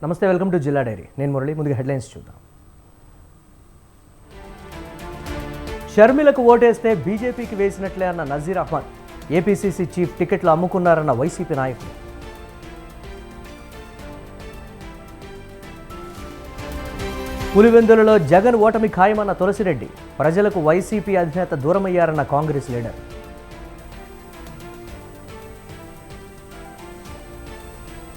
నమస్తే, welcome to జిల్లా dairy. నేను మురళి. ముందుగా హెడ్లైన్స్ చూద్దాం. షర్మిలకు ఓటేస్తే బీజేపీకి వేసినట్లే అన్న నజీర్ అహ్మద్. ఏపీసీసీ చీఫ్ టికెట్లు అమ్ముకున్నారన్న వైసీపీ నాయకులు. పులివెందులలో జగన్ ఓటమి ఖాయమన్న తులసిరెడ్డి. ప్రజలకు వైసీపీ అధినేత దూరమయ్యారన్న కాంగ్రెస్ లీడర్.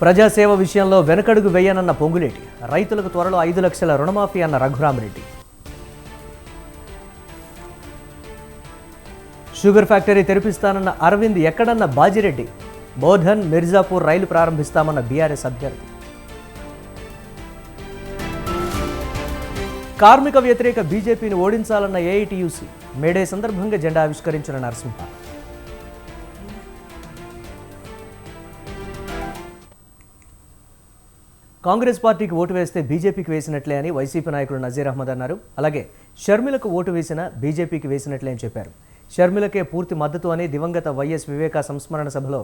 ప్రజాసేవ విషయంలో వెనకడుగు వేయనన్న పొంగులేటి. రైతులకు త్వరలో 5 లక్షల రుణమాఫీ అన్న రఘురామరెడ్డి. షుగర్ ఫ్యాక్టరీ తెరిపిస్తానన్న అరవింద్ ఎక్కడన్న బాజిరెడ్డి. బోధన్ మిర్జాపూర్ రైలు ప్రారంభిస్తామన్న బీఆర్ఎస్ అభ్యర్థి. కార్మిక వ్యతిరేక బీజేపీని ఓడించాలన్న ఏఐటీయూసీ. మేడే సందర్భంగా జెండా ఆవిష్కరించిన నరసింహ. కాంగ్రెస్ పార్టీకి ఓటు వేస్తే బీజేపీకి వేసినట్లే అని వైసీపీ నాయకుడు నజీర్ అహ్మద్ అన్నారు. అలాగే షర్మిలకు ఓటు వేసినా బీజేపీకి వేసినట్లే అని చెప్పారు. షర్మిలకే పూర్తి మద్దతు అని దివంగత వైఎస్ వివేకా సంస్మరణ సభలో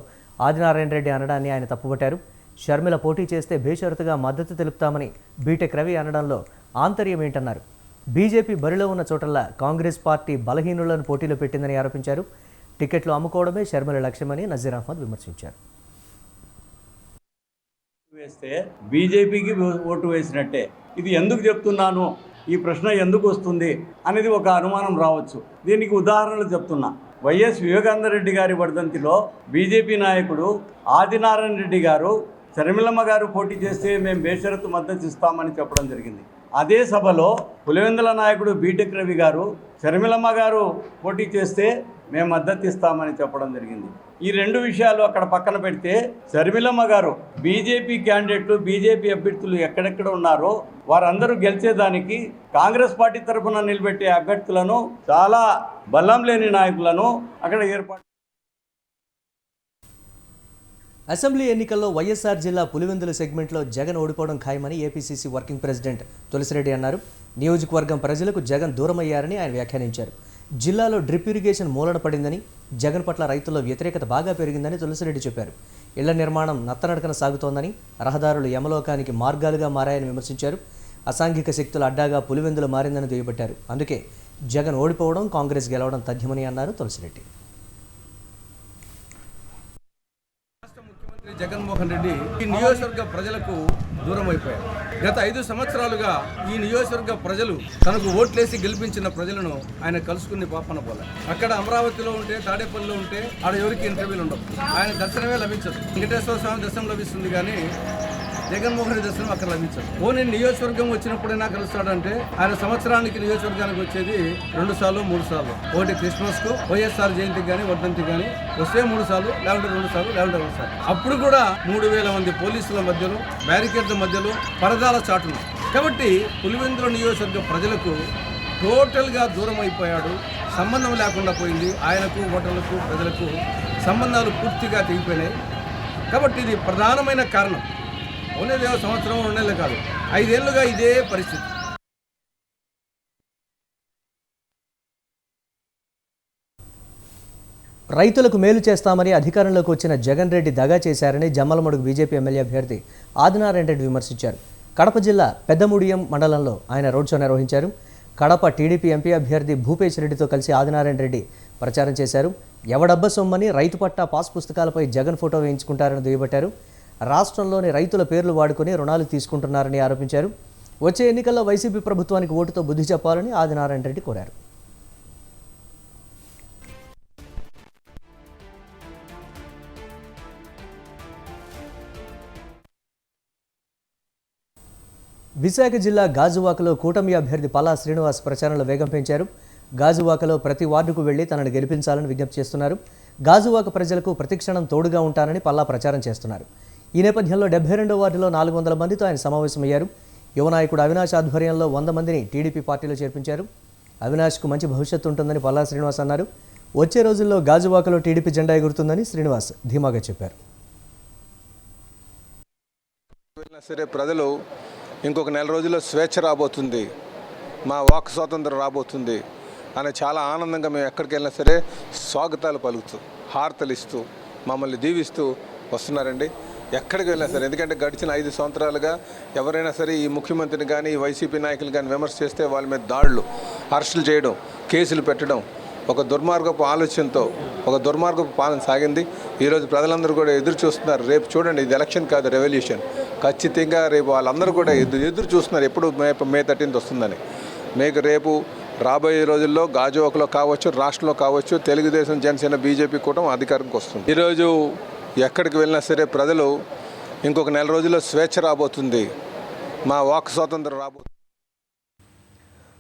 ఆదినారాయణ రెడ్డి అనడాన్ని ఆయన తప్పుపట్టారు. షర్మిల పోటీ చేస్తే బేషరతుగా మద్దతు తెలుపుతామని బీటెక్ రవి అనడంలో ఆంతర్యం ఏంటన్నారు. బీజేపీ బరిలో ఉన్న చోటల్లా కాంగ్రెస్ పార్టీ బలహీనులను పోటీలో పెట్టిందని ఆరోపించారు. టికెట్లు అమ్ముకోవడమే షర్మిల లక్ష్యమని నజీర్ అహ్మద్ విమర్శించారు. వేస్తే బీజేపీకి ఓటు వేసినట్టే. ఇది ఎందుకు చెప్తున్నాను, ఈ ప్రశ్న ఎందుకు వస్తుంది అనేది ఒక అనుమానం రావచ్చు. దీనికి ఉదాహరణలు చెప్తున్నా. వైఎస్ వివేకానందరెడ్డి గారి వర్ధంతిలో బీజేపీ నాయకుడు ఆదినారాయణ రెడ్డి గారు షర్మిలమ్మ గారు పోటీ చేస్తే మేము బేషరతు మద్దతు ఇస్తామని చెప్పడం జరిగింది. అదే సభలో పులివెందుల నాయకుడు బీటెక్ రవి గారు షర్మిలమ్మ గారు పోటీ చేస్తే మేము మద్దతు ఇస్తామని చెప్పడం జరిగింది. ఈ రెండు విషయాలు అక్కడ పక్కన పెడితే షర్మిలమ్మ గారు బీజేపీ క్యాండిడేట్లు, బీజేపీ అభ్యర్థులు ఎక్కడెక్కడ ఉన్నారో వారందరూ గెలిచేదానికి కాంగ్రెస్ పార్టీ తరఫున నిలబెట్టే అభ్యర్థులను, చాలా బలం లేని నాయకులను అక్కడ ఏర్పాటు. అసెంబ్లీ ఎన్నికల్లో వైఎస్ఆర్ జిల్లా పులివెందుల సెగ్మెంట్లో జగన్ ఓడిపోవడం ఖాయమని ఏపీసీసీ వర్కింగ్ ప్రెసిడెంట్ తులసిరెడ్డి అన్నారు. నియోజకవర్గం ప్రజలకు జగన్ దూరమయ్యారని ఆయన వ్యాఖ్యానించారు. జిల్లాలో డ్రిప్ ఇరిగేషన్ మూలన పడిందని, జగన్ పట్ల రైతుల్లో వ్యతిరేకత బాగా పెరిగిందని తులసిరెడ్డి చెప్పారు. ఇళ్ల నిర్మాణం నత్తనడకన సాగుతోందని, రహదారులు యమలోకానికి మార్గాలుగా మారాయని విమర్శించారు. అసాంఘిక శక్తుల అడ్డాగా పులివెందులు మారిందని దుయ్యబట్టారు. అందుకే జగన్ ఓడిపోవడం, కాంగ్రెస్ గెలవడం తథ్యమని అన్నారు తులసిరెడ్డి. జగన్మోహన్ రెడ్డి ఈ నియోజకవర్గ ప్రజలకు దూరం అయిపోయారు. గత 5 సంవత్సరాలుగా ఈ నియోజకవర్గ ప్రజలు తనకు ఓట్లేసి గెలిపించిన ప్రజలను ఆయన కలుసుకుని పాపన పోలే. అక్కడ అమరావతిలో ఉంటే, తాడేపల్లిలో ఉంటే ఆడ ఎవరికి ఇంటర్వ్యూలు ఉండవు. ఆయన దర్శనమే లభించదు. వెంకటేశ్వర స్వామి దర్శనం లభిస్తుంది కానీ జగన్మోహన్ రెడ్డి దర్శనం అక్కడ లభించదు. ఓన్లీ నియోజకవర్గం వచ్చినప్పుడైనా కలుస్తాడంటే ఆయన సంవత్సరానికి నియోజకవర్గానికి వచ్చేది 2 సార్లు 3 సార్లు. ఒకటి క్రిస్మస్కు, వైఎస్ఆర్ జయంతికి కానీ వర్ధంతికి కానీ వస్తే 3 సార్లు, లేకుంటే 2 సార్లు, లేకుంటే 1 సార్లు. అప్పుడు కూడా 3000 మంది పోలీసుల మధ్యలో, బ్యారికేడ్ల మధ్యలో, పరదాల చాటును. కాబట్టి పులివెందుల నియోజకవర్గ ప్రజలకు టోటల్గా దూరం అయిపోయాడు. సంబంధం లేకుండా పోయింది. ఆయనకు, ఓటర్లకు, ప్రజలకు సంబంధాలు పూర్తిగా తెగిపోయినాయి. కాబట్టి ఇది ప్రధానమైన కారణం. ఓన్లీ సంవత్సరం 2 నెలలు కాదు, 5 ఏళ్లుగా ఇదే పరిస్థితి. రైతులకు మేలు చేస్తామని అధికారంలోకి వచ్చిన జగన్ రెడ్డి దగా చేశారని జమ్మలమడుగు బీజేపీ ఎమ్మెల్యే అభ్యర్థి ఆదినారాయణ రెడ్డి విమర్శించారు. కడప జిల్లా పెద్దముడియం మండలంలో ఆయన రోడ్ షో నిర్వహించారు. కడప టీడీపీ ఎంపీ అభ్యర్థి భూపేశ్ రెడ్డితో కలిసి ఆదినారాయణ రెడ్డి ప్రచారం చేశారు. ఎవడబ్బ సొమ్మని రైతు పట్టా పాస్ పుస్తకాలపై జగన్ ఫోటో వేయించుకుంటారని దుయ్యబట్టారు. రాష్ట్రంలోని రైతుల పేర్లు వాడుకొని రుణాలు తీసుకుంటున్నారని ఆరోపించారు. వచ్చే ఎన్నికల్లో వైసీపీ ప్రభుత్వానికి ఓటుతో బుద్ధి చెప్పాలని ఆదినారాయణ రెడ్డి కోరారు. విశాఖ జిల్లా గాజువాకలో కూటమి అభ్యర్థి పల్లా శ్రీనివాస్ ప్రచారంలో వేగం పెంచారు. గాజువాకలో ప్రతి వార్డుకు వెళ్లి తనను గెలిపించాలని విజ్ఞప్తి చేస్తున్నారు. గాజువాక ప్రజలకు ప్రతిక్షణం తోడుగా ఉంటానని పల్లా ప్రచారం చేస్తున్నారు. ఈ నేపథ్యంలో 72వ వార్డులో 400 మందితో ఆయన సమావేశమయ్యారు. యువ నాయకుడు అవినాష్ ఆధ్వర్యంలో 100 మందిని టీడీపీ పార్టీలో చేర్పించారు. అవినాష్కు మంచి భవిష్యత్తు ఉంటుందని పల్లా శ్రీనివాస్ అన్నారు. వచ్చే రోజుల్లో గాజువాకలో టీడీపీ జెండా ఎగురుతుందని శ్రీనివాస్ ధీమాగా చెప్పారు. సరే, ప్రజలు ఇంకొక నెల రోజుల్లో స్వేచ్ఛ రాబోతుంది, మా వాక్ స్వాతంత్రం రాబోతుంది అని చాలా ఆనందంగా మేము ఎక్కడికి వెళ్ళినా సరే స్వాగతాలు పలుకుతూ, హారతలు ఇస్తూ, మమ్మల్ని దీవిస్తూ వస్తున్నారండి. ఎక్కడికి వెళ్ళినా సరే, ఎందుకంటే గడిచిన 5 సంవత్సరాలుగా ఎవరైనా సరే ఈ ముఖ్యమంత్రిని కానీ ఈ వైసీపీ నాయకులు కానీ విమర్శ చేస్తే వాళ్ళ మీద దాడులు, అరెస్టులు చేయడం, కేసులు పెట్టడం, ఒక దుర్మార్గపు ఆలోచనతో ఒక దుర్మార్గపు పాలన సాగింది. ఈరోజు ప్రజలందరూ కూడా ఎదురు చూస్తున్నారు. రేపు చూడండి, ఇది ఎలక్షన్ కాదు, రెవల్యూషన్. ఖచ్చితంగా రేపు వాళ్ళందరూ కూడా ఎదురు చూస్తున్నారు ఎప్పుడు మే 13th వస్తుందని. మీకు రేపు రాబోయే రోజుల్లో గాజువాకలో కావచ్చు, రాష్ట్రంలో కావచ్చు, తెలుగుదేశం, జనసేన, బీజేపీ కూటమి అధికారంకి వస్తుంది. ఈరోజు ఎక్కడికి వెళ్ళినా సరే ప్రజలు ఇంకొక నెల రోజుల్లో స్వేచ్ఛ రాబోతుంది, మా వాక్ స్వాతంత్రం రాబోతుంది.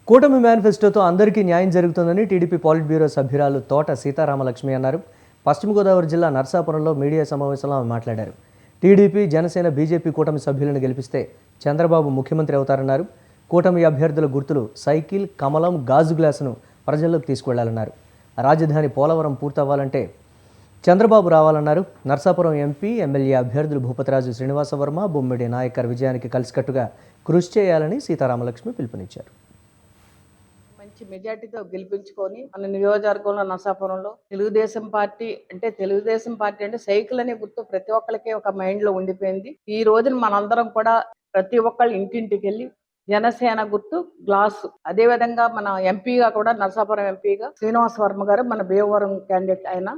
కూటమి మేనిఫెస్టోతో అందరికీ న్యాయం జరుగుతుందని టీడీపీ పాలిట్ బ్యూరో సభ్యురాలు తోట సీతారామలక్ష్మి అన్నారు. పశ్చిమ గోదావరి జిల్లా నర్సాపురంలో మీడియా సమావేశంలో ఆమె మాట్లాడారు. టీడీపీ, జనసేన, బీజేపీ కూటమి సభ్యులను గెలిపిస్తే చంద్రబాబు ముఖ్యమంత్రి అవుతారన్నారు. కూటమి అభ్యర్థుల గుర్తులు సైకిల్, కమలం, గాజు గ్లాసును ప్రజల్లోకి తీసుకువెళ్లాలన్నారు. రాజధాని పోలవరం పూర్తవ్వాలంటే చంద్రబాబు రావాలన్నారు. నర్సాపురం ఎంపీ, ఎమ్మెల్యే అభ్యర్థులు భూపతిరాజు శ్రీనివాసవర్మ, బొమ్మిడి నాయకర్ విజయానికి కలిసికట్టుగా కృషి చేయాలని సీతారామలక్ష్మి పిలుపునిచ్చారు. మంచి మెజార్టీతో గెలిపించుకొని మన నియోజకవర్గంలో నర్సాపురంలో తెలుగుదేశం పార్టీ అంటే సైకిల్ అనే గుర్తు ప్రతి ఒక్కరికి ఒక మైండ్ లో ఉండిపోయింది. ఈ రోజున మనందరం కూడా ప్రతి ఒక్కళ్ళు ఇంటింటికి వెళ్ళి జనసేన గుర్తు గ్లాసు, అదే విధంగా మన ఎంపీగా కూడా నర్సాపురం ఎంపీగా శ్రీనివాస వర్మ గారు మన భీమవరం క్యాండిడేట్ ఆయన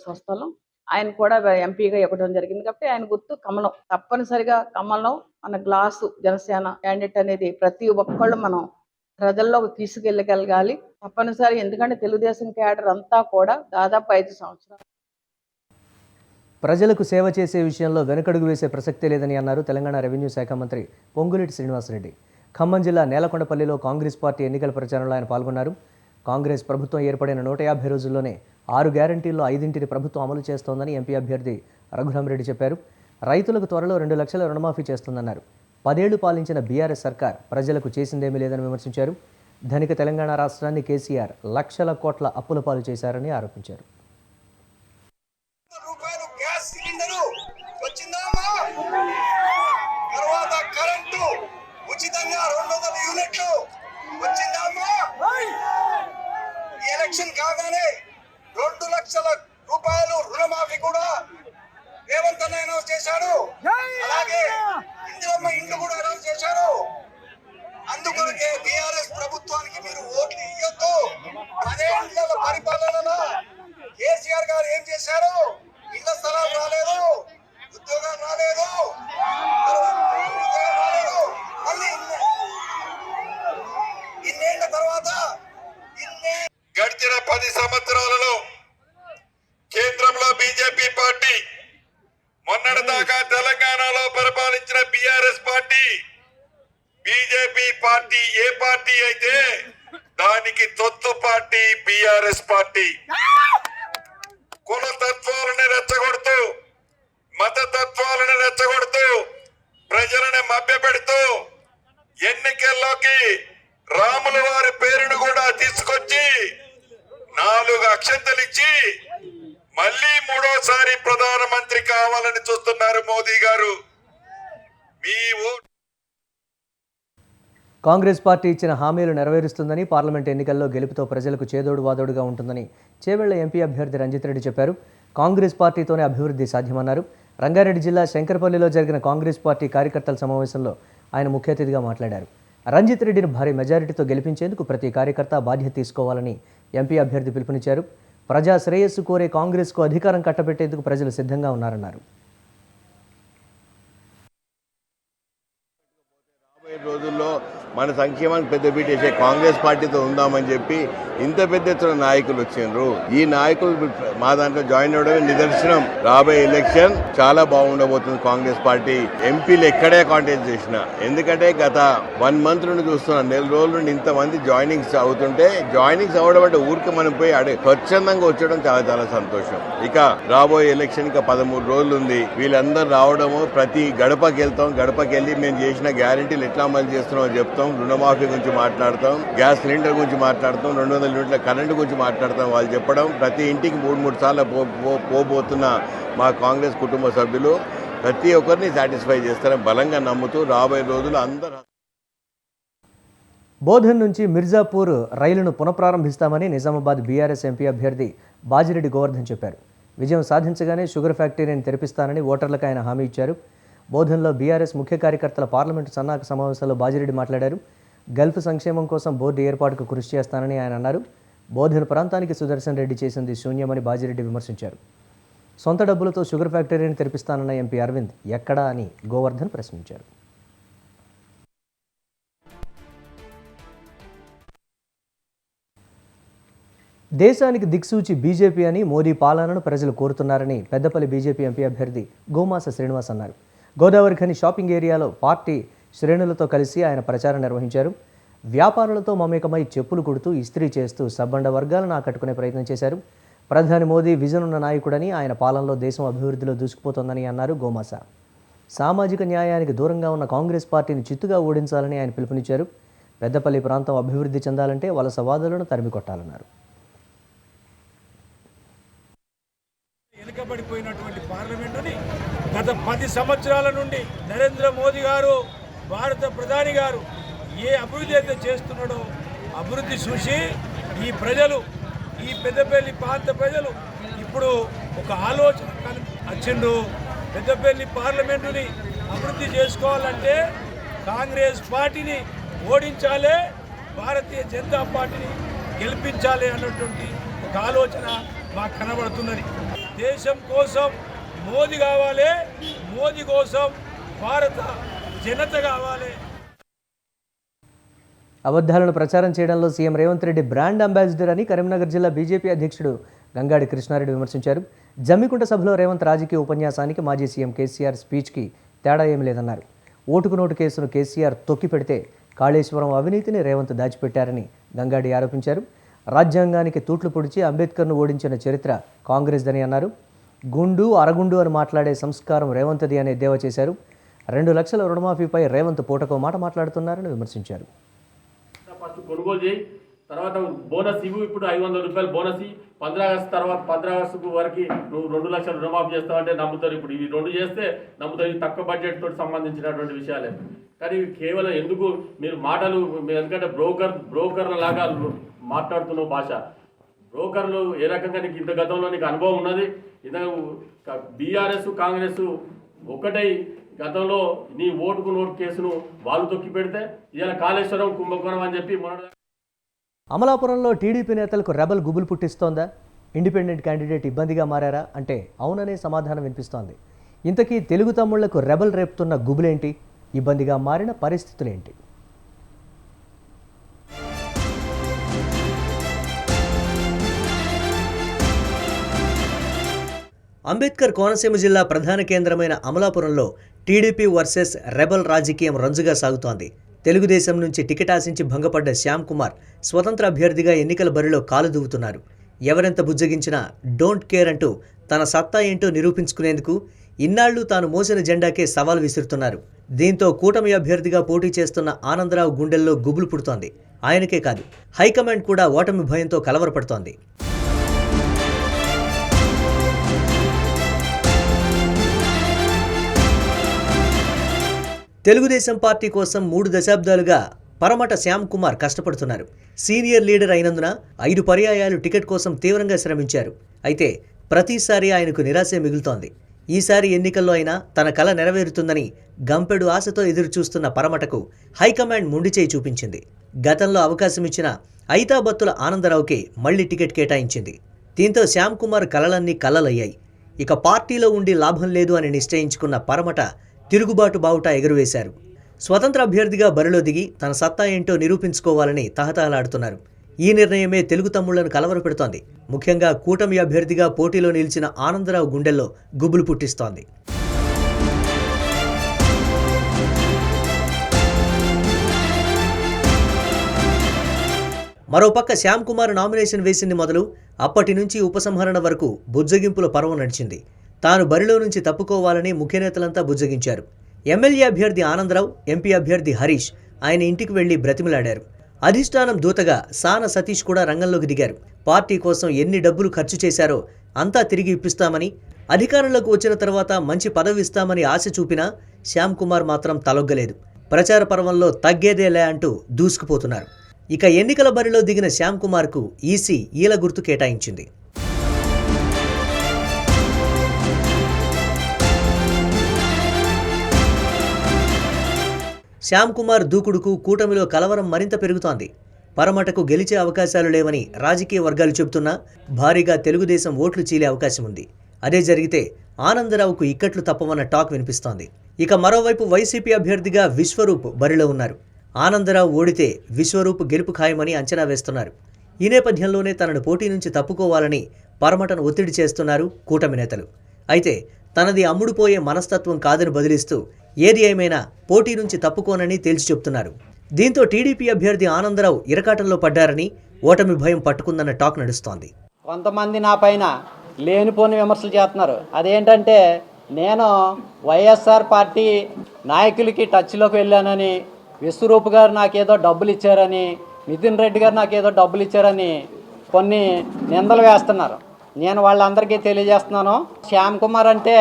స్వస్థలం, ఆయన కూడా ఎంపీగా ఇవ్వడం జరిగింది. కాబట్టి ఆయన గుర్తు కమలం. తప్పనిసరిగా కమలం మన గ్లాసు జనసేన క్యాండిడేట్ అనేది ప్రతి ఒక్కళ్ళు మనం ప్రజల్లోకి తీసుకెళ్ళగలగాలి తప్పనిసరి. ఎందుకంటే తెలుగుదేశం క్యాడర్ అంతా కూడా దాదాపు 5 సంవత్సరాలు ప్రజలకు సేవ చేసే విషయంలో వెనుకడుగు వేసే ప్రసక్తే లేదని అన్నారు తెలంగాణ రెవెన్యూ శాఖ మంత్రి పొంగులేటి శ్రీనివాసరెడ్డి. ఖమ్మం జిల్లా నేలకొండపల్లిలో కాంగ్రెస్ పార్టీ ఎన్నికల ప్రచారంలో ఆయన పాల్గొన్నారు. కాంగ్రెస్ ప్రభుత్వం ఏర్పడిన 150 రోజుల్లోనే 6 గ్యారంటీల్లో 5 ప్రభుత్వం అమలు చేస్తోందని ఎంపీ అభ్యర్థి రఘురామరెడ్డి చెప్పారు. రైతులకు త్వరలో 2 లక్షల రుణమాఫీ చేస్తుందన్నారు. 10 ఏళ్లు పాలించిన బీఆర్ఎస్ సర్కార్ ప్రజలకు చేసిందేమీ లేదని విమర్శించారు. ధనిక తెలంగాణ రాష్ట్రాన్ని కేసీఆర్ లక్షల కోట్ల అప్పుల పాలు చేశారని ఆరోపించారు. ఉచితంగా 200 యూనిట్లు వచ్చిందమ్మా. ఈ ఎలక్షన్ కాగానే 2 లక్షల రూపాయలు రుణమాఫీ కూడా రేవంత్ అన్న అనౌన్స్ చేశారు. అలాగే ఇందిరమ్మ ఇండ్లు కూడా అనౌన్స్ చేశారు. అందుకొరకే టీఆర్ఎస్ ప్రభుత్వానికి మీరు ఓట్లు ఇవ్వద్దు. 10 ఏళ్ల పరిపాలనలో కేసీఆర్ గారు ఏం చేశారు? ఇళ్ల స్థలాలు రాలేదు, ఉద్యోగాలు రాలేదు, ఇన్నేళ్ల తర్వాత గడిచిన 10 సంవత్సరాలలో కేంద్రంలో బీజేపీ పార్టీ, మొన్నటిదాకా తెలంగాణలో పరిపాలించిన బీఆర్ఎస్ పార్టీ, బీజేపీ పార్టీ ఏ పార్టీ అయితే దానికి తొత్తు పార్టీ బీఆర్ఎస్ పార్టీ. కుల తత్వాలను రెచ్చగొడుతూ, మత తత్వాలను రెచ్చగొడుతూ, ప్రజలను మభ్యపెడుతూ ఎన్నికల్లోకి రాముల వారి పేరును కూడా తీసుకొచ్చి 4 అక్షంతలు ఇచ్చి మళ్ళీ 3వసారి ప్రధానమంత్రి కావాలని చూస్తున్నారు మోదీ గారు. మీ కాంగ్రెస్ పార్టీ ఇచ్చిన హామీలు నెరవేరుస్తుందని, పార్లమెంట్ ఎన్నికల్లో గెలుపుతో ప్రజలకు చేదోడు వాదోడుగా ఉంటుందని చేవెళ్ల ఎంపీ అభ్యర్థి రంజిత్ రెడ్డి చెప్పారు. కాంగ్రెస్ పార్టీతోనే అభివృద్ధి సాధ్యమన్నారు. రంగారెడ్డి జిల్లా శంకరపల్లిలో జరిగిన కాంగ్రెస్ పార్టీ కార్యకర్తల సమావేశంలో ఆయన ముఖ్య అతిథిగా మాట్లాడారు. రంజిత్ రెడ్డిని భారీ మెజారిటీతో గెలిపించేందుకు ప్రతి కార్యకర్త బాధ్యత తీసుకోవాలని ఎంపీ అభ్యర్థి పిలుపునిచ్చారు. ప్రజా శ్రేయస్సు కోరే కాంగ్రెస్కు అధికారం కట్టబెట్టేందుకు ప్రజలు సిద్ధంగా ఉన్నారన్నారు. రాబోయే రోజుల్లో మన సంక్షేమానికి పెద్దపీట వేసే కాంగ్రెస్ పార్టీతో ఉందామని చెప్పి ఇంత పెద్ద ఎత్తున నాయకులు వచ్చిండ్రు. ఈ నాయకులు మా దాంట్లో జాయిన్ అవడమే నిదర్శనం. రాబోయే ఎలక్షన్ చాలా బాగుండబోతుంది. కాంగ్రెస్ పార్టీ ఎంపీలు ఎక్కడే కాంటెస్ట్ చేసిన, ఎందుకంటే గత 1 మంత్ నుండి చూస్తున్నాం, 4 రోజుల నుండి ఇంతమంది జాయినింగ్స్ అవుతుంటే, జాయినింగ్స్ అవడం అంటే ఊరికి మనం పోయి స్వచ్ఛందంగా వచ్చడం చాలా చాలా సంతోషం. ఇక రాబోయే ఎలక్షన్ ఇంకా 13 రోజులు ఉంది. వీళ్ళందరూ రావడము, ప్రతి గడపకి వెళ్తాం, గడపకి వెళ్ళి మేము చేసిన గ్యారంటీలు ఎట్లా అమలు చేస్తున్నామో చెప్తాం, రుణమాఫీ గురించి మాట్లాడతాం, గ్యాస్ సిలిండర్ గురించి మాట్లాడతాం, 200 యూనిట్ల కరెంటు గురించి మాట్లాడతాం. వాళ్ళు చెప్పడం ప్రతి ఇంటికి 3 సార్లు పోబోతున్న మా కాంగ్రెస్ కుటుంబ సభ్యులు ప్రతి ఒక్కరిని సాటిస్ఫై చేస్తారని బలంగా నమ్ముతూ రాబోయే రోజులు అందరూ. బోధన్ నుంచి మిర్జాపూర్ రైలును పునఃప్రారంభిస్తామని నిజామాబాద్ బీఆర్ఎస్ ఎంపీ అభ్యర్థి బాజిరెడ్డి గోవర్ధన్ చెప్పారు. విజయం సాధించగానే షుగర్ ఫ్యాక్టరీని తెరిపిస్తానని ఓటర్లకు ఆయన హామీ ఇచ్చారు. బోధన్లో బీఆర్ఎస్ ముఖ్య కార్యకర్తల పార్లమెంటు సన్నాహక సమావేశంలో బాజిరెడ్డి మాట్లాడారు. గల్ఫ్ సంక్షేమం కోసం బోర్డు ఏర్పాటుకు కృషి చేస్తానని ఆయన అన్నారు. బోధన్ ప్రాంతానికి సుదర్శన్ రెడ్డి చేసింది శూన్యమని బాజిరెడ్డి విమర్శించారు. సొంత డబ్బులతో షుగర్ ఫ్యాక్టరీని తెరిపిస్తానన్న ఎంపీ అరవింద్ ఎక్కడా అని గోవర్ధన్ ప్రశ్నించారు. దేశానికి దిక్సూచి బీజేపీ అని మోదీ పాలనను ప్రజలు కోరుతున్నారని పెద్దపల్లి బీజేపీ ఎంపీ అభ్యర్థి గోమాస శ్రీనివాస్ అన్నారు. గోదావరి ఖని షాపింగ్ ఏరియాలో పార్టీ శ్రేణులతో కలిసి ఆయన ప్రచారం నిర్వహించారు. వ్యాపారులతో మమేకమై చెప్పులు కుడుతూ ఇస్త్రీ చేస్తూ సబ్బండ వర్గాలను ఆకట్టుకునే ప్రయత్నం చేశారు. ప్రధాని మోదీ విజన్ ఉన్న నాయకుడని, ఆయన పాలనలో దేశం అభివృద్ధిలో దూసుకుపోతోందని అన్నారు గోమాస. సామాజిక న్యాయానికి దూరంగా ఉన్న కాంగ్రెస్ పార్టీని చిత్తుగా ఓడించాలని ఆయన పిలుపునిచ్చారు. పెద్దపల్లి ప్రాంతం అభివృద్ధి చెందాలంటే వలసవాదులను తరిమికొట్టాలన్నారు. వెనుకబడిపోయినటువంటి పార్లమెంటుని గత 10 సంవత్సరాల నుండి నరేంద్ర మోదీ గారు, భారత ప్రధాని గారు ఏ అభివృద్ధి అయితే చేస్తున్నాడో అభివృద్ధి చూసి ఈ ప్రజలు, ఈ పెద్దపల్లి ప్రాంత ప్రజలు ఇప్పుడు ఒక ఆలోచన వచ్చిండు. పెద్దపల్లి పార్లమెంటుని అభివృద్ధి చేసుకోవాలంటే కాంగ్రెస్ పార్టీని ఓడించాలి, భారతీయ జనతా పార్టీని గెలిపించాలి అన్నటువంటి ఒక ఆలోచన మాకు కనబడుతున్నది. దేశం కోసం మోదీ కావాలి, మోదీ కోసం భారత జనత కావాలి. అబద్ధాలను ప్రచారం చేయడంలో CM Revanth Reddy brand ambassador అని కరీంనగర్ జిల్లా బీజేపీ అధ్యక్షుడు గంగాడి కృష్ణారెడ్డి విమర్శించారు. జమ్మికుంట సభలో రేవంత్ రాజకీయ ఉపన్యాసానికి మాజీ సీఎం కేసీఆర్ స్పీచ్కి తేడా ఏమీ లేదన్నారు. ఓటుకు నోటు కేసును కేసీఆర్ తొక్కి పెడితే కాళేశ్వరం అవినీతిని రేవంత్ దాచిపెట్టారని గంగాడి ఆరోపించారు. రాజ్యాంగానికి తూట్లు పొడిచి అంబేద్కర్ను ఓడించిన చరిత్ర కాంగ్రెస్దని అన్నారు. గుండు అరగుండు అని మాట్లాడే సంస్కారం రేవంత్ది అని ఎద్దేవా చేశారు. 2 లక్షల రుణమాఫీపై రేవంత్ పూటకో మాట మాట్లాడుతున్నారని విమర్శించారు. ఫస్ట్ కొనుగోలు చేయి, తర్వాత బోనస్ ఇవ్వు. ఇప్పుడు 500 రూపాయలు బోనస్ 15 ఆగస్టు తర్వాత 15 ఆగస్టు వరకు నువ్వు 2 లక్షల రుణమాఫీ చేస్తావంటే నమ్ముతారు. ఇప్పుడు ఇవి 2 చేస్తే నమ్ముతారు. ఇవి తక్కువ బడ్జెట్ తోటి సంబంధించినటువంటి విషయాలే. కానీ కేవలం ఎందుకు మీరు మాటలు, ఎందుకంటే బ్రోకర్ల లాగా మాట్లాడుతున్న భాష. బ్రోకర్లు ఏ రకంగా నీకు ఇంత గతంలో నీకు అనుభవం ఉన్నది. బీఆర్ఎస్ కాంగ్రెస్ ఒక్కటై గతంలో నీ ఓటుకు నోటు కేసును వాళ్ళు తొక్కి పెడితే ఇవాళ కాళేశ్వరం కుంభకోణం అని చెప్పి అమలాపురంలో టీడీపీ నేతలకు రెబల్ గుబులు పుట్టిస్తోందా? ఇండిపెండెంట్ క్యాండిడేట్ ఇబ్బందిగా మారారా అంటే అవుననే సమాధానం వినిపిస్తోంది. ఇంతకీ తెలుగు తమ్ముళ్లకు రెబల్ రేపుతున్న గుబులేంటి? ఇబ్బందిగా మారిన పరిస్థితులేంటి? అంబేద్కర్ కోనసీమ జిల్లా ప్రధాన కేంద్రమైన అమలాపురంలో టీడీపీ వర్సెస్ రెబల్ రాజకీయం రంజుగా సాగుతోంది. తెలుగుదేశం నుంచి టికెట్ ఆశించి భంగపడ్డ శ్యామ్ కుమార్ స్వతంత్ర అభ్యర్థిగా ఎన్నికల బరిలో కాలు దువ్వుతున్నారు. ఎవరెంత బుజ్జగించినా డోంట్ కేర్ అంటూ తన సత్తా ఏంటో నిరూపించుకునేందుకు ఇన్నాళ్లు తాను మోసిన జెండాకే సవాల్ విసురుతున్నారు. దీంతో కూటమి అభ్యర్థిగా పోటీ చేస్తున్న ఆనందరావు గుండెల్లో గుబులు పుడుతోంది. ఆయనకే కాదు, హైకమాండ్ కూడా ఓటమి భయంతో కలవరపడుతోంది. తెలుగుదేశం పార్టీ కోసం 3 దశాబ్దాలుగా పరమట శ్యామ్ కుమార్ కష్టపడుతున్నారు. సీనియర్ లీడర్ అయినందున 5 పర్యాయాలు టికెట్ కోసం తీవ్రంగా శ్రమించారు. అయితే ప్రతిసారి ఆయనకు నిరాశే మిగులుతోంది. ఈసారి ఎన్నికల్లో అయినా తన కల నెరవేరుతుందని గంపెడు ఆశతో ఎదురుచూస్తున్న పరమటకు హైకమాండ్ మొండిచేయి చూపించింది. గతంలో అవకాశం ఇచ్చిన ఐతాబత్తుల ఆనందరావుకే మళ్లీ టికెట్ కేటాయించింది. దీంతో శ్యామ్ కుమార్ కలలన్నీ కలలయ్యాయి. ఇక పార్టీలో ఉండి లాభం లేదు అని నిశ్చయించుకున్న పరమట తిరుగుబాటు బావుటా ఎగురవేశారు. స్వతంత్ర అభ్యర్థిగా బరిలో దిగి తన సత్తా ఏంటో నిరూపించుకోవాలని తహతహలాడుతున్నారు. ఈ నిర్ణయమే తెలుగు తమ్ముళ్లను కలవరపెడుతోంది. ముఖ్యంగా కూటమి అభ్యర్థిగా పోటీలో నిలిచిన ఆనందరావు గుండెల్లో గుబులు పుట్టిస్తోంది. మరోపక్క శ్యామ్ కుమార్ నామినేషన్ వేసింది మొదలు అప్పటి నుంచి ఉపసంహరణ వరకు బుజ్జగింపుల పర్వం నడిచింది. తాను బరిలో నుంచి తప్పుకోవాలని ముఖ్య నేతలంతా బుజ్జగించారు. ఎమ్మెల్యే అభ్యర్థి ఆనందరావు, ఎంపీ అభ్యర్థి హరీష్ ఆయన ఇంటికి వెళ్లి బ్రతిమిలాడారు. అధిష్టానం దూతగా సాన సతీష్ కూడా రంగంలోకి దిగారు. పార్టీ కోసం ఎన్ని డబ్బులు ఖర్చు చేశారో అంతా తిరిగి ఇప్పిస్తామని, అధికారంలోకి వచ్చిన తర్వాత మంచి పదవి ఇస్తామని ఆశ చూపినా శ్యామ్ కుమార్ మాత్రం తలొగ్గలేదు. ప్రచార పర్వంలో తగ్గేదేలే అంటూ దూసుకుపోతున్నారు. ఇక ఎన్నికల బరిలో దిగిన శ్యామ్ కుమార్కు ఈసీ ఈల గుర్తు కేటాయించింది. శ్యామ్ కుమార్ దూకుడుకు కూటమిలో కలవరం మరింత పెరుగుతోంది. పరమటకు గెలిచే అవకాశాలు లేవని రాజకీయ వర్గాలు చెబుతున్నా భారీగా తెలుగుదేశం ఓట్లు చీలే అవకాశం ఉంది. అదే జరిగితే ఆనందరావుకు ఇక్కట్లు తప్పవన్న టాక్ వినిపిస్తోంది. ఇక మరోవైపు వైసీపీ అభ్యర్థిగా విశ్వరూప్ బరిలో ఉన్నారు. ఆనందరావు ఓడితే విశ్వరూప్ గెలుపు ఖాయమని అంచనా వేస్తున్నారు. ఈ నేపథ్యంలోనే తనను పోటీ నుంచి తప్పుకోవాలని పరమటను ఒత్తిడి చేస్తున్నారు కూటమి నేతలు. అయితే తనది అమ్ముడుపోయే మనస్తత్వం కాదని బదిలిస్తూ ఏది ఏమైనా పోటీ నుంచి తప్పుకోనని తేల్చి చెప్తున్నారు. దీంతో టీడీపీ అభ్యర్థి ఆనందరావు ఇరకాటంలో పడ్డారని, ఓటమి భయం పట్టుకుందన్న టాక్ నడుస్తోంది. కొంతమంది నా పైన లేనిపోని విమర్శలు చేస్తున్నారు. అదేంటంటే నేను వైఎస్ఆర్ పార్టీ నాయకులకి టచ్లోకి వెళ్ళానని, విశ్వరూప్ గారు నాకేదో డబ్బులు ఇచ్చారని, నితిన్ రెడ్డి గారు నాకేదో డబ్బులు ఇచ్చారని కొన్ని నిందలు వేస్తున్నారు. నేను వాళ్ళందరికీ తెలియజేస్తున్నాను, శ్యామ్ కుమార్ అంటే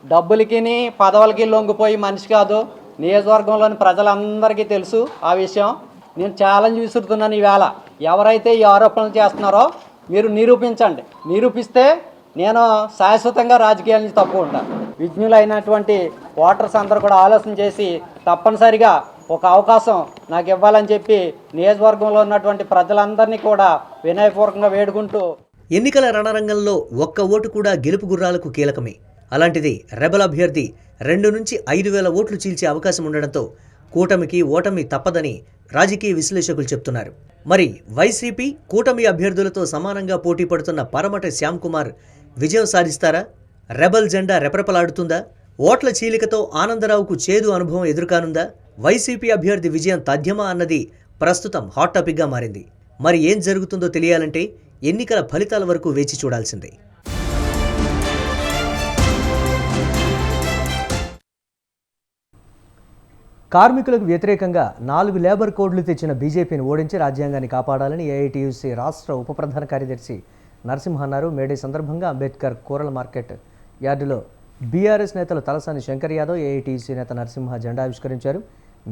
డబ్బులకి పదవులకి లొంగిపోయి మనిషి కాదు. నియోజకవర్గంలోని ప్రజలందరికీ తెలుసు ఆ విషయం. నేను ఛాలెంజ్ విసురుతున్నాను. ఈవేళ ఎవరైతే ఈ ఆరోపణలు చేస్తున్నారో మీరు నిరూపించండి. నిరూపిస్తే నేను శాశ్వతంగా రాజకీయాల నుంచి తప్పుకుంటాను. విజ్ఞులైనటువంటి ఓటర్స్ అందరూ కూడా ఆలోచన చేసి తప్పనిసరిగా ఒక అవకాశం నాకు ఇవ్వాలని చెప్పి నియోజకవర్గంలో ఉన్నటువంటి ప్రజలందరినీ కూడా వినయపూర్వకంగా వేడుకుంటూ, ఎన్నికల రణరంగంలో ఒక్క ఓటు కూడా గెలుపు గుర్రాలకు కీలకమే. అలాంటిది రెబల్ అభ్యర్థి 2 నుంచి 5,000 ఓట్లు చీల్చే అవకాశం ఉండడంతో కూటమికి ఓటమి తప్పదని రాజకీయ విశ్లేషకులు చెప్తున్నారు. మరి వైసీపీ కూటమి అభ్యర్థులతో సమానంగా పోటీ పడుతున్న పరమట శ్యామ్ కుమార్ విజయం సాధిస్తారా? రెబల్ జెండా రెపరెపలాడుతుందా? ఓట్ల చీలికతో ఆనందరావుకు చేదు అనుభవం ఎదురుకానుందా? వైసీపీ అభ్యర్థి విజయం తథ్యమా అన్నది ప్రస్తుతం హాట్ టాపిక్గా మారింది. మరి ఏం జరుగుతుందో తెలియాలంటే ఎన్నికల ఫలితాల వరకు వేచి చూడాల్సిందే. కార్మికులకు వ్యతిరేకంగా 4 లేబర్ కోడ్లు తెచ్చిన బీజేపీని ఓడించి రాజ్యాంగాన్ని కాపాడాలని ఏఐటీయూసీ రాష్ట్ర ఉప ప్రధాన కార్యదర్శి నరసింహ అన్నారు. మేడే సందర్భంగా అంబేద్కర్ కూరల మార్కెట్ యార్డులో బీఆర్ఎస్ నేతలు తలసాని శంకర్ యాదవ్, ఏఐటీయూసీ నేత నరసింహ జెండా ఆవిష్కరించారు.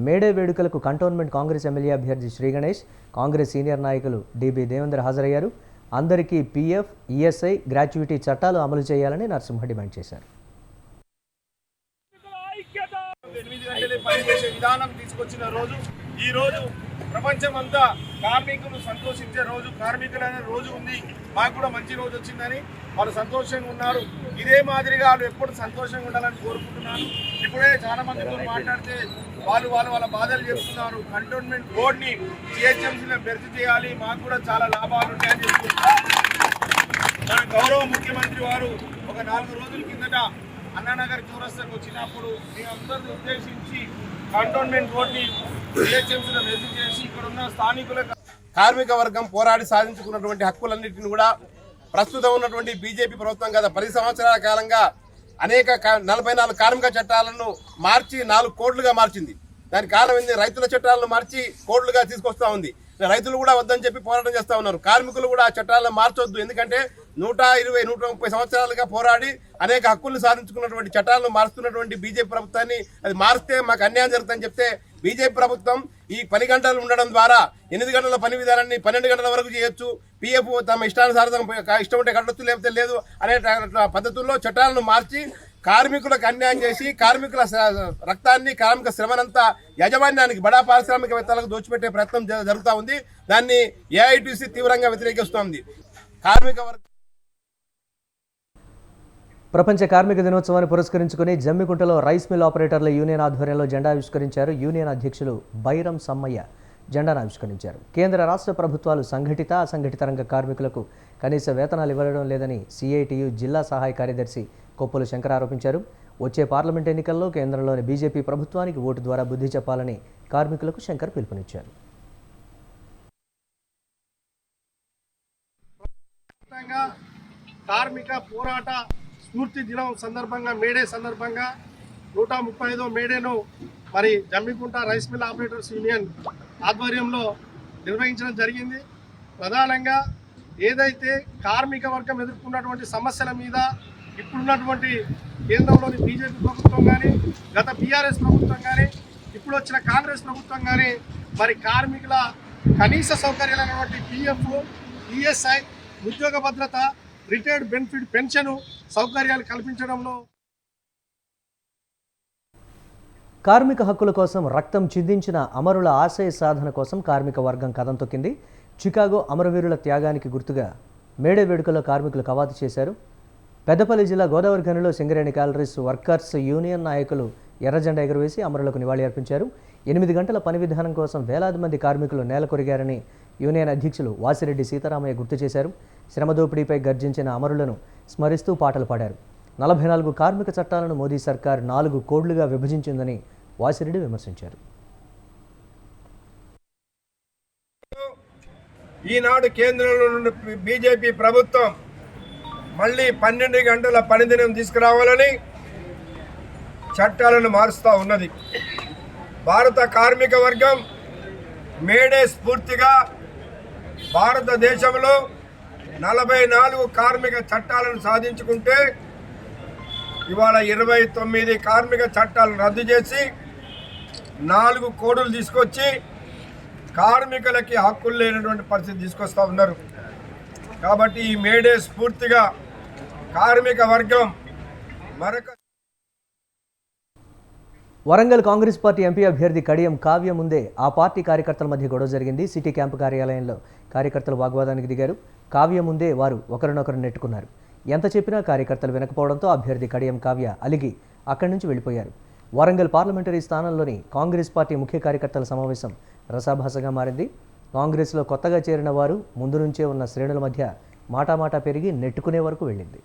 మేడే వేడుకలకు కంటోన్మెంట్ కాంగ్రెస్ ఎమ్మెల్యే అభ్యర్థి శ్రీ గణేష్, కాంగ్రెస్ సీనియర్ నాయకులు డిబి దేవేంద్ర హాజరయ్యారు. అందరికీ పీఎఫ్, ఈఎస్ఐ, గ్రాట్యుయిటీ చట్టాలు అమలు చేయాలని నరసింహ డిమాండ్ చేశారు. 8 గంటలే పనిచేసే విధానం తీసుకొచ్చిన రోజు ఈ రోజు. ప్రపంచమంతా కార్మికులు సంతోషించే రోజు, కార్మికులనే రోజు ఉంది. మాకు కూడా మంచి రోజు వచ్చిందని వాళ్ళు సంతోషంగా ఉన్నారు. ఇదే మాదిరిగా వాళ్ళు ఎప్పుడు సంతోషంగా ఉండాలని కోరుకుంటున్నాను. ఇప్పుడే చాలా మందితో మాట్లాడితే వాళ్ళ బాధలు చెప్తున్నారు. కంటోన్మెంట్ బోర్డుని జిహెచ్ఎంసీలో బెర్త్ చేయాలి, మాకు కూడా చాలా లాభాలు ఉంటాయని చెప్తున్నారు. మన గౌరవ ముఖ్యమంత్రి వారు ఒక 4 రోజుల కిందట అన్నానగర్ చౌరస్తాకు వచ్చినప్పుడు మీ అందరిని ఉద్దేశించి కంటోన్మెంట్ బోర్డుని జిహెచ్ఎంసీలో బెర్త్ చేసి ఇక్కడ ఉన్న స్థానికుల కార్మిక వర్గం పోరాడి సాధించుకున్నటువంటి హక్కులన్నింటినీ కూడా ప్రస్తుతం ఉన్నటువంటి బీజేపీ ప్రభుత్వం గత 10 సంవత్సరాల కాలంగా అనేక 44 కార్మిక చట్టాలను మార్చి 4 కోడ్లుగా మార్చింది. దానికి కారణం ఏంది? రైతుల చట్టాలను మార్చి కోడ్లుగా తీసుకొస్తా ఉంది. రైతులు కూడా వద్దని చెప్పి పోరాటం చేస్తా ఉన్నారు. కార్మికులు కూడా ఆ చట్టాలను మార్చొద్దు, ఎందుకంటే 120-130 సంవత్సరాలుగా పోరాడి అనేక హక్కులను సాధించుకున్నటువంటి చట్టాలను మారుస్తున్నటువంటి బీజేపీ ప్రభుత్వాన్ని అది మారిస్తే మాకు అన్యాయం జరుగుతుందని చెప్తే బీజేపీ ప్రభుత్వం ఈ 10 గంటలు ఉండడం ద్వారా 8 గంటల పని విధానాన్ని 12 గంటల వరకు చేయొచ్చు, పీఎఫ్ తమ ఇష్టానుసారం ఇష్టం ఉంటే కట్టొచ్చు లేకపోతే లేదు అనే పద్ధతుల్లో చట్టాలను మార్చి కార్మికులకు అన్యాయం చేసి కార్మికుల రక్తాన్ని, కార్మిక శ్రమనంతా యాజమాన్యానికి, బడా పారిశ్రామికవేత్తలకు దోచిపెట్టే ప్రయత్నం జరుగుతూ ఉంది. దాన్ని ఏఐటీసీ తీవ్రంగా వ్యతిరేకిస్తోంది. కార్మిక వర్గం ప్రపంచ కార్మిక దినోత్సవాన్ని పురస్కరించుకుని జమ్మికుంటలో రైస్ మిల్ ఆపరేటర్ల యూనియన్ ఆధ్వర్యంలో జెండా ఆవిష్కరించారు. యూనియన్ అధ్యక్షులు బైరం సమ్మయ్య జెండాను ఆవిష్కరించారు. కేంద్ర రాష్ట్ర ప్రభుత్వాలు సంఘటిత, అసంఘటిత రంగ కార్మికులకు కనీస వేతనాలు ఇవ్వడం లేదని సిఐటియు జిల్లా సహాయ కార్యదర్శి కొప్పుల శంకర్ ఆరోపించారు. వచ్చే పార్లమెంట్ ఎన్నికల్లో కేంద్రంలోని బీజేపీ ప్రభుత్వానికి ఓటు ద్వారా బుద్ధి చెప్పాలని కార్మికులకు శంకర్ పిలుపునిచ్చారు. కార్మిక పోరాట స్ఫూర్తి దినం సందర్భంగా, మేడే సందర్భంగా 135వ మేడేను మరి Jammikunta rice mill operators union ఆధ్వర్యంలో నిర్వహించడం జరిగింది. ప్రధానంగా ఏదైతే కార్మిక వర్గం ఎదుర్కొన్నటువంటి సమస్యల మీద ఇప్పుడున్నటువంటి కేంద్రంలోని బీజేపీ ప్రభుత్వం కానీ, గత బీఆర్ఎస్ ప్రభుత్వం కానీ, ఇప్పుడు వచ్చిన కాంగ్రెస్ ప్రభుత్వం కానీ మరి కార్మికుల కనీస సౌకర్యాలైనటువంటి పీఎఫ్, ఈఎస్ఐ, ఉద్యోగ భద్రత, రిటైర్డ్ బెనిఫిట్, పెన్షన్ సౌకర్యాలు కల్పించడంలో కార్మిక హక్కుల కోసం రక్తం చిందించిన అమరుల ఆశయ సాధన కోసం కార్మిక వర్గం కదం తొక్కింది. చికాగో అమరవీరుల త్యాగానికి గుర్తుగా మేడే వేడుకలో కార్మికులు కవాతు చేశారు. పెద్దపల్లి జిల్లా గోదావరి ఖనిలో సింగరేణి క్యాలరీస్ వర్కర్స్ యూనియన్ నాయకులు ఎర్రజెండా ఎగురవేసి అమరులకు నివాళి అర్పించారు. 8 గంటల పని విధానం కోసం వేలాది మంది కార్మికులు నేలకొరిగారని యూనియన్ అధ్యక్షులు వాసిరెడ్డి సీతారామయ్య గుర్తు చేశారు. శ్రమ దోపిడీపై గర్జించిన అమరులను స్మరిస్తూ పాటలు పాడారు. 44 కార్మిక చట్టాలను మోదీ సర్కార్ 4 కోడ్లుగా విభజించిందని వాసిరెడ్డి విమర్శించారు. ఈనాడు కేంద్రంలో నుండి బీజేపీ ప్రభుత్వం మళ్ళీ 12 గంటల పనిదినం తీసుకురావాలని చట్టాలను మారుస్తూ ఉన్నది. భారత కార్మిక వర్గం మేడే స్ఫూర్తిగా భారతదేశంలో 44 కార్మిక చట్టాలను సాధించుకుంటే ఇవాళ 29 కార్మిక చట్టాలను రద్దు చేసి 4 కోడులు తీసుకొచ్చి కార్మికులకి హక్కులు లేనటువంటి పరిస్థితి తీసుకొస్తూ ఉన్నారు. కాబట్టి ఈ మేడే స్ఫూర్తిగా కార్మిక వర్గం మరొక వరంగల్ కాంగ్రెస్ పార్టీ ఎంపీ అభ్యర్థి కడియం కావ్య ముందే ఆ పార్టీ కార్యకర్తల మధ్య గొడవ జరిగింది. సిటీ క్యాంపు కార్యాలయంలో కార్యకర్తలు వాగ్వాదానికి దిగారు. కావ్య ముందే వారు ఒకరినొకరు నెట్టుకున్నారు. ఎంత చెప్పినా కార్యకర్తలు వినకపోవడంతో అభ్యర్థి కడియం కావ్య అలిగి అక్కడి నుంచి వెళ్ళిపోయారు. వరంగల్ పార్లమెంటరీ స్థానంలోని కాంగ్రెస్ పార్టీ ముఖ్య కార్యకర్తల సమావేశం రసాభాసగా మారింది. కాంగ్రెస్లో కొత్తగా చేరిన వారు ముందు నుంచే ఉన్న శ్రేణుల మధ్య మాటామాటా పెరిగి నెట్టుకునే వరకు వెళ్ళింది.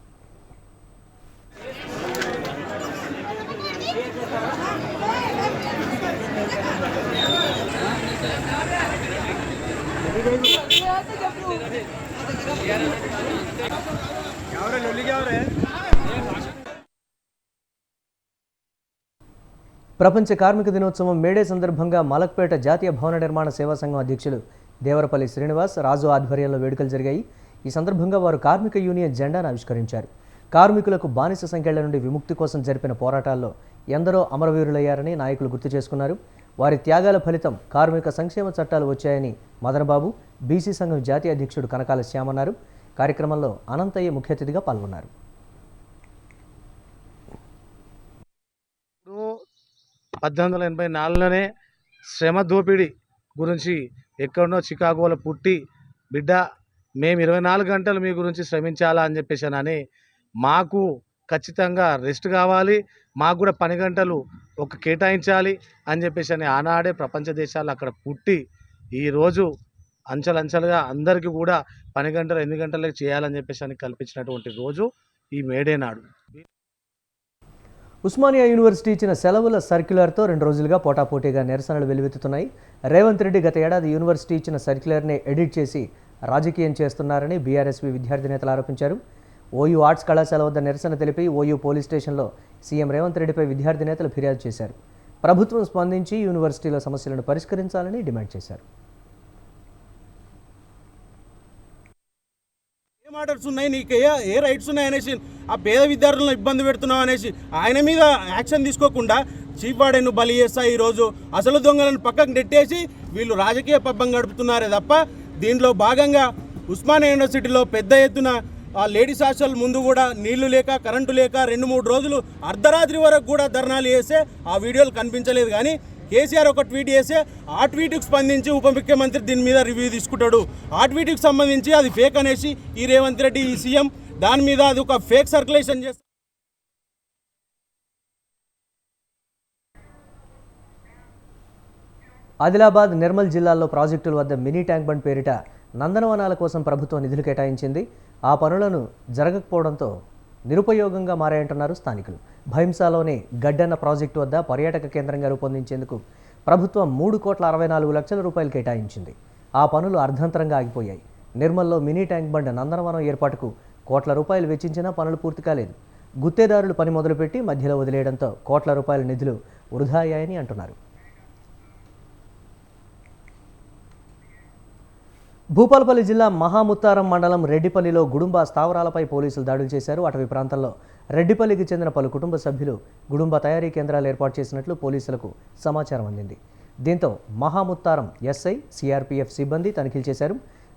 ప్రపంచ కార్మిక దినోత్సవం మేడే సందర్భంగా మలక్పేట జాతీయ భవన నిర్మాణ సేవా సంఘం అధ్యక్షులు దేవరపల్లి శ్రీనివాస్ రాజు ఆధ్వర్యంలో వేడుకలు జరిగాయి. ఈ సందర్భంగా వారు కార్మిక యూనియన్ జెండాను ఆవిష్కరించారు. కార్మికులకు బానిస సంఖ్యల నుండి విముక్తి కోసం జరిపిన పోరాటాల్లో ఎందరో అమరవీరులయ్యారని నాయకులు గుర్తు చేసుకున్నారు. వారి త్యాగాల ఫలితం కార్మిక సంక్షేమ చట్టాలు వచ్చాయని మదనబాబు బీసీ సంఘం జాతీయ అధ్యక్షుడు కనకాల శ్యామ్ అన్నారు. కార్యక్రమంలో అనంతయ్య ముఖ్య అతిథిగా పాల్గొన్నారు. 1884లోనే శ్రమ దోపిడీ గురించి ఎక్కడనో చికాగోలో పుట్టి బిడ్డ మేము 24 గంటలు మీ గురించి శ్రమించాలా అని చెప్పేసానని మాకు ఖచ్చితంగా రెస్ట్ కావాలి, మాకు కూడా పని గంటలు కేటాయించాలి అని చెప్పేసి అని ఆనాడే ప్రపంచ దేశాలు అక్కడ పుట్టి ఈరోజు అంచెలంచెలుగా అందరికీ కూడా పని గంటలు 8 గంటలకు చేయాలని చెప్పేసి అని కల్పించినటువంటి రోజు ఈ మేడే నాడు. ఉస్మానియా యూనివర్సిటీ ఇచ్చిన సెలవుల సర్క్యులర్తో 2 రోజులుగా పోటాపోటీగా నిరసనలు వెల్లువెత్తుతున్నాయి. రేవంత్ రెడ్డి గత ఏడాది యూనివర్సిటీ ఇచ్చిన సర్క్యులర్ని ఎడిట్ చేసి రాజకీయం చేస్తున్నారని బీఆర్ఎస్పీ విద్యార్థి నేతలు ఆరోపించారు. ఓయూ ఆర్ట్స్ కళాశాల వద్ద నిరసన తెలిపి ఓయూ పోలీస్ స్టేషన్లో సీఎం రేవంత్ రెడ్డిపై విద్యార్థి నేతలు ఫిర్యాదు చేశారు. ప్రభుత్వం స్పందించి యూనివర్సిటీల సమస్యలను పరిష్కరించాలని డిమాండ్ చేశారు. ఆర్డర్స్ ఉన్నాయి, నీకు ఏ రైట్స్ ఉన్నాయి అనేసి ఆ పేద విద్యార్థులను ఇబ్బంది పెడుతున్నావు అనేసి ఆయన మీద యాక్షన్ తీసుకోకుండా చీఫ్ వార్డెన్ను బలి చేస్తా ఈరోజు అసలు దొంగలను పక్కకు నెట్టేసి వీళ్ళు రాజకీయ పబ్బం గడుపుతున్నారే తప్ప దీంట్లో భాగంగా ఉస్మానియా యూనివర్సిటీలో పెద్ద ఎత్తున ఆ లేడీస్ హాస్టల్ ముందు కూడా నీళ్లు లేక కరెంటు లేక 2-3 రోజులు అర్ధరాత్రి వరకు కూడా ధర్నాలు చేస్తే ఆ వీడియోలు కనిపించలేదు. కానీ కేసీఆర్ ఒక ట్వీట్ చేస్తే ఆ ట్వీట్కి స్పందించి ఉప ముఖ్యమంత్రి దీని మీద రివ్యూ తీసుకుంటాడు. ఆ ట్వీట్కి సంబంధించి అది ఫేక్ అనేసి ఈ రేవంత్ రెడ్డి ఈ సీఎం దాని మీద అది ఒక ఫేక్ సర్క్యులేషన్ చేస్తారు. ఆదిలాబాద్ నిర్మల్ జిల్లాల్లో ప్రాజెక్టుల వద్ద మినీ ట్యాంక్ బండ్ పేరిట నందనవనాల కోసం ప్రభుత్వం నిధులు కేటాయించింది. ఆ పనులను జరగకపోవడంతో నిరుపయోగంగా మారాయంటున్నారు స్థానికులు. భైంసాలోని గడ్డన్న ప్రాజెక్టు వద్ద పర్యాటక కేంద్రంగా రూపొందించేందుకు ప్రభుత్వం 3,64 లక్షల రూపాయలు కేటాయించింది. ఆ పనులు అర్ధంతరంగా ఆగిపోయాయి. నిర్మల్లో మినీ ట్యాంక్ బండ్ నందనవనం ఏర్పాటుకు కోట్ల రూపాయలు వెచ్చించినా పనులు పూర్తి కాలేదు. గుత్తేదారులు పని మొదలుపెట్టి మధ్యలో వదిలేయడంతో కోట్ల రూపాయల నిధులు వృధా అయ్యాయని అంటున్నారు. భూపాలపల్లి జిల్లా మహాముత్తారం మండలం రెడ్డిపల్లిలో గుడుంబ స్థావరాలపై పోలీసులు దాడులు చేశారు. అటవీ ప్రాంతంలో రెడ్డిపల్లికి చెందిన పలు కుటుంబ సభ్యులు గుడుంబ తయారీ కేంద్రాలు ఏర్పాటు చేసినట్లు పోలీసులకు సమాచారం అందింది. దీంతో మహాముత్తారం ఎస్ఐ, సిఆర్పీఎఫ్ సిబ్బంది తనిఖీలు చేశారు.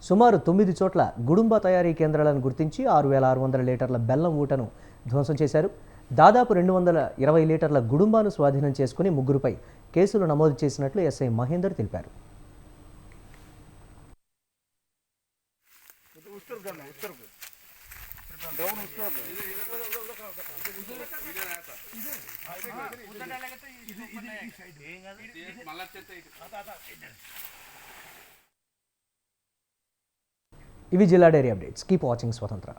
సుమారు 9 చోట్ల గుడుంబ తయారీ కేంద్రాలను గుర్తించి 6,600 లీటర్ల బెల్లం ఊటను ధ్వంసం చేశారు. దాదాపు 220 లీటర్ల గుడుంబాను స్వాధీనం చేసుకుని ముగ్గురుపై కేసులు నమోదు చేసినట్లు ఎస్ఐ మహేందర్ తెలిపారు. ఇవి జిల్లా డైరీ అప్డేట్స్. కీప్ వాచింగ్ స్వతంత్ర.